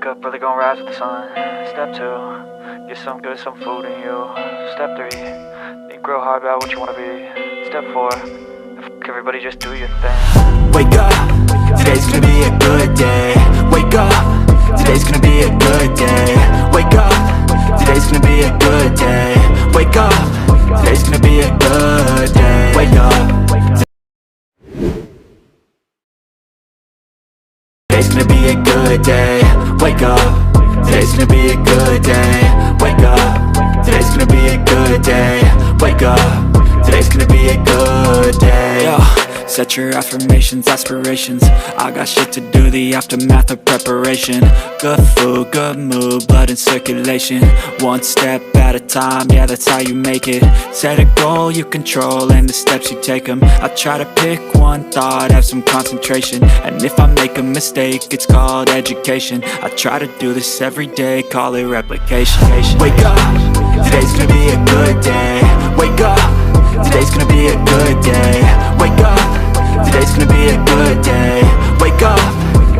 wake up, really gonna rise with the sun. Step 2, get some good, some food in you. Step 3, think real hard about what you wanna be. Step 4, everybody just do your thing. Wake up, today's gonna be a good day. Wake up, today's gonna be a good day. Wake up, today's gonna be a good day. Wake up, today's gonna be a good day. Wake up, today's gonna be a good day. Wake up, today's gonna be a good day. Wake up, today's gonna be a good day. Wake up, today's gonna be a good day. Yo, set your affirmations, aspirations. I got shit to do, the aftermath of preparation. Good food, good mood, blood in circulation. One step at a time, yeah, that's how you make it. Set a goal you control and the steps you take them. I try to pick one thought, have some concentration. And if I make a mistake, it's called education. I try to do this every day, call it replication. Wake up, today's gonna be a good day. Wake up, today's gonna be a good day. Wake up, today's gonna be a good day. Wake up,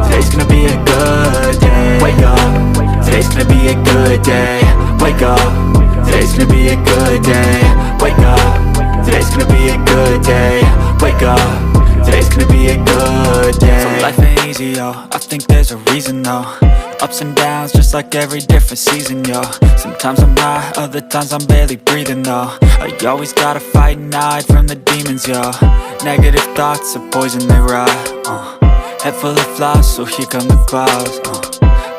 today's gonna be a good day. Wake up, today's gonna be a good day. Wake up, today's gonna be a good day. Wake up, today's gonna be a good day. Wake up, today's gonna be a good day. So life ain't easy, yo, I think there's a reason though. Ups and downs, just like every different season, yo. Sometimes I'm high, other times I'm barely breathing, though. I always gotta fight and hide from the demons, yo. Negative thoughts are poison, they rot. Head full of flies, so here come the clouds.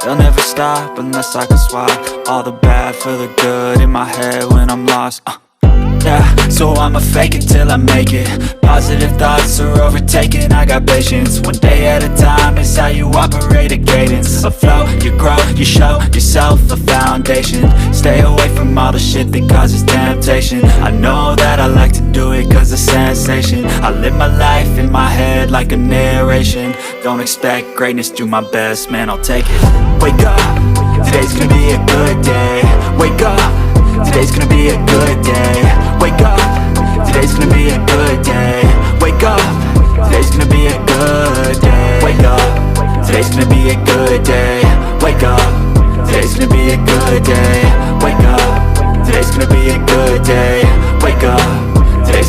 They'll never stop unless I can swap all the bad for the good in my head when I'm lost. Yeah, so I'ma fake it till I make it. Positive thoughts are overtaken, I got patience. One day at a time is how you operate a cadence. A flow, you grow, you show yourself a foundation. Stay away from all the shit that causes temptation. I know that I like to do it cause it's sensation. I live my life in my head like a narration. Don't expect greatness, do my best, man, I'll take it. Wake up, today's gonna be a good day. Wake up, today's gonna be a good day. Wake up, today's gonna be a good day. Wake up, today's gonna be a good day. Wake up, today's gonna be a good day. Wake up, today's gonna be a good day. Wake up, today's gonna be a good day. Wake up.